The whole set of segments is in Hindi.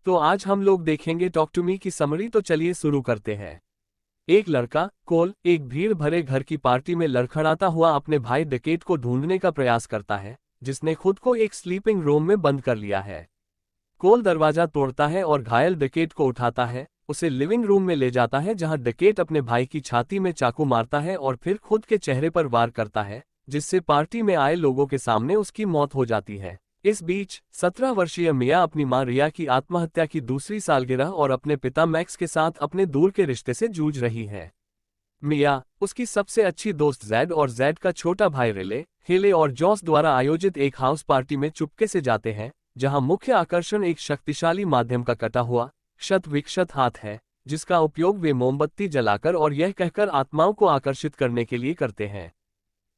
तो आज हम लोग देखेंगे टॉक टू मी की समरी। तो चलिए शुरू करते हैं। एक लड़का कोल एक भीड़ भरे घर की पार्टी में लड़खड़ाता हुआ अपने भाई डकेट को ढूंढने का प्रयास करता है, जिसने खुद को एक स्लीपिंग रूम में बंद कर लिया है। कोल दरवाजा तोड़ता है और घायल डकेट को उठाता है, उसे लिविंग रूम में ले जाता है, जहां डकेट अपने भाई की छाती में चाकू मारता है और फिर खुद के चेहरे पर वार करता है, जिससे पार्टी में आए लोगों के सामने उसकी मौत हो जाती है। इस बीच 17 वर्षीय मिया अपनी मां रिया की आत्महत्या की दूसरी सालगिरह और अपने पिता मैक्स के साथ अपने दूर के रिश्ते से जूझ रही है। मिया, उसकी सबसे अच्छी दोस्त जैड और जैड का छोटा भाई रिले, हेले और जॉस द्वारा आयोजित एक हाउस पार्टी में चुपके से जाते हैं, जहां मुख्य आकर्षण एक शक्तिशाली माध्यम का कटा हुआ क्षत विक्षत हाथ है, जिसका उपयोग वे मोमबत्ती जलाकर और यह कहकर आत्माओं को आकर्षित करने के लिए करते हैं।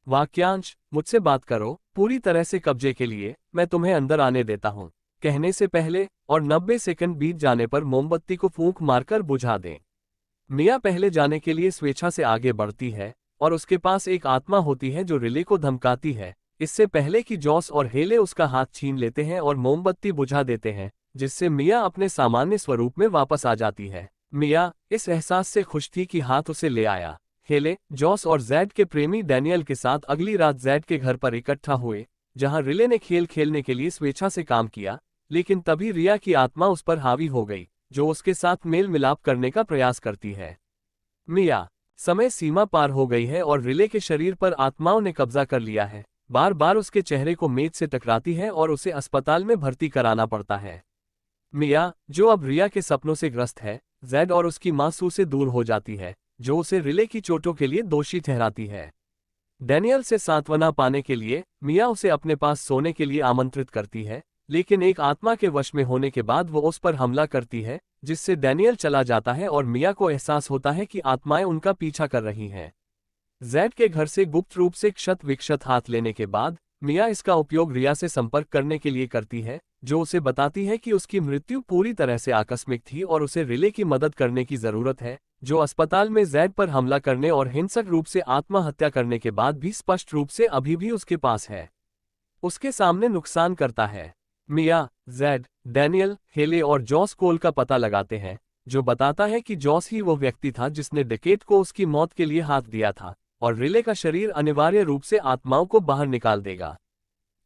वाक्यांश, मुझसे बात करो, पूरी तरह से कब्जे के लिए, मैं तुम्हें अंदर आने देता हूं, कहने से पहले और 90 सेकंड बीत जाने पर मोमबत्ती को फूंक मारकर बुझा दें। मिया पहले जाने के लिए स्वेच्छा से आगे बढ़ती है और उसके पास एक आत्मा होती है जो रिले को धमकाती है, इससे पहले कि जॉस और हेले उसका हाथ छीन लेते हैं और मोमबत्ती बुझा देते हैं, जिससे मिया अपने सामान्य स्वरूप में वापस आ जाती है। मिया इस एहसास से खुश थी कि हाथ उसे ले आया। हेले, जॉस और जैड के प्रेमी डैनियल के साथ अगली रात जैड के घर पर इकट्ठा हुए, जहां रिले ने खेल खेलने के लिए स्वेच्छा से काम किया, लेकिन तभी रिया की आत्मा उस पर हावी हो गई, जो उसके साथ मेल मिलाप करने का प्रयास करती है। मिया, समय सीमा पार हो गई है और रिले के शरीर पर आत्माओं ने कब्जा कर लिया है। बार बार उसके चेहरे को मेज से टकराती है और उसे अस्पताल में भर्ती कराना पड़ता है। मिया, जो अब रिया के सपनों से ग्रस्त है, जैड और उसकी मां सू से दूर हो जाती है, जो उसे रिले की चोटों के लिए दोषी ठहराती है। डैनियल से सांत्वना पाने के लिए मिया उसे अपने पास सोने के लिए आमंत्रित करती है, लेकिन एक आत्मा के वश में होने के बाद वो उस पर हमला करती है, जिससे डैनियल चला जाता है और मिया को एहसास होता है कि आत्माएं उनका पीछा कर रही हैं। जैड के घर से गुप्त रूप से क्षत विक्षत हाथ लेने के बाद मिया इसका उपयोग रिया से संपर्क करने के लिए करती है, जो उसे बताती है कि उसकी मृत्यु पूरी तरह से आकस्मिक थी और उसे रिले की मदद करने की जरूरत है, जो अस्पताल में जैड पर हमला करने और हिंसक रूप से आत्महत्या करने के बाद भी स्पष्ट रूप से अभी भी उसके पास है, उसके सामने नुकसान करता है। मिया, जैड, डैनियल, हेले और जॉस कोल का पता लगाते हैं, जो बताता है कि जॉस ही वो व्यक्ति था जिसने डकेट को उसकी मौत के लिए हाथ दिया था, और रिले का शरीर अनिवार्य रूप से आत्माओं को बाहर निकाल देगा।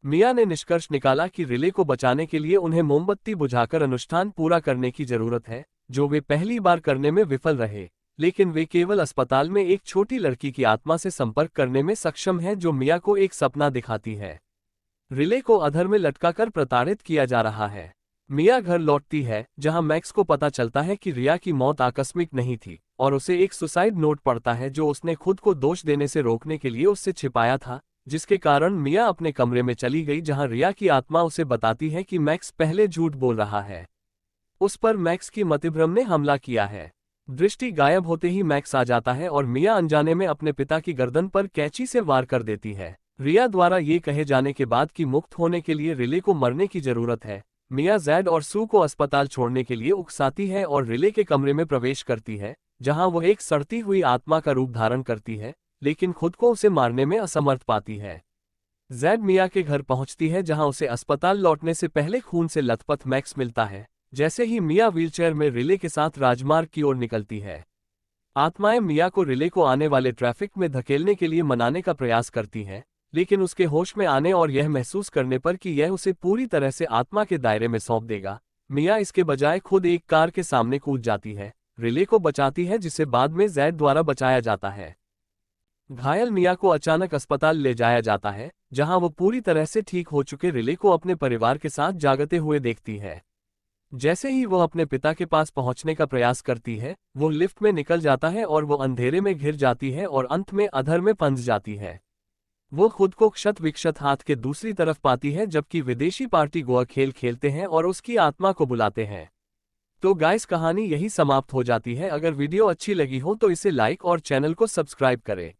मिया ने निष्कर्ष निकाला कि रिले को बचाने के लिए उन्हें मोमबत्ती बुझाकर अनुष्ठान पूरा करने की जरूरत है, जो वे पहली बार करने में विफल रहे, लेकिन वे केवल अस्पताल में एक छोटी लड़की की आत्मा से संपर्क करने में सक्षम है, जो मिया को एक सपना दिखाती है। रिले को अधर में लटकाकर प्रताड़ित किया जा रहा है। मिया घर लौटती है, जहां मैक्स को पता चलता है कि रिया की मौत आकस्मिक नहीं थी, और उसे एक सुसाइड नोट पड़ता है जो उसने खुद को दोष देने से रोकने के लिए उससे छिपाया था, जिसके कारण मिया अपने कमरे में चली गई, जहां रिया की आत्मा उसे बताती है कि मैक्स पहले झूठ बोल रहा है, उस पर मैक्स की मतिभ्रम ने हमला किया है। दृष्टि गायब होते ही मैक्स आ जाता है और मिया अनजाने में अपने पिता की गर्दन पर कैंची से वार कर देती है। रिया द्वारा ये कहे जाने के बाद कि मुक्त होने के लिए रिले को मरने की जरूरत है, मिया जैड और सू को अस्पताल छोड़ने के लिए उकसाती है और रिले के कमरे में प्रवेश करती है, जहां वो एक सड़ती हुई आत्मा का रूप धारण करती है, लेकिन खुद को उसे मारने में असमर्थ पाती है। जैड मिया के घर पहुंचती है, जहां उसे अस्पताल लौटने से पहले खून से लथपथ मैक्स मिलता है। जैसे ही मिया व्हीलचेयर में रिले के साथ राजमार्ग की ओर निकलती है, आत्माएं मिया को रिले को आने वाले ट्रैफिक में धकेलने के लिए मनाने का प्रयास करती हैं, लेकिन उसके होश में आने और यह महसूस करने पर कि यह उसे पूरी तरह से आत्मा के दायरे में सौंप देगा, मिया इसके बजाय खुद एक कार के सामने कूद जाती है, रिले को बचाती है, जिसे बाद में जैड द्वारा बचाया जाता है। घायल मिया को अचानक अस्पताल ले जाया जाता है, जहां वो पूरी तरह से ठीक हो चुके रिले को अपने परिवार के साथ जागते हुए देखती है। जैसे ही वो अपने पिता के पास पहुंचने का प्रयास करती है, वो लिफ्ट में निकल जाता है और वो अंधेरे में घिर जाती है और अंत में अधर में फंस जाती है। वो खुद को क्षत विक्षत हाथ के दूसरी तरफ पाती है, जबकि विदेशी पार्टी गोवा खेल खेलते हैं और उसकी आत्मा को बुलाते हैं। तो गाइस, कहानी यही समाप्त हो जाती है। अगर वीडियो अच्छी लगी हो तो इसे लाइक और चैनल को सब्सक्राइब करें।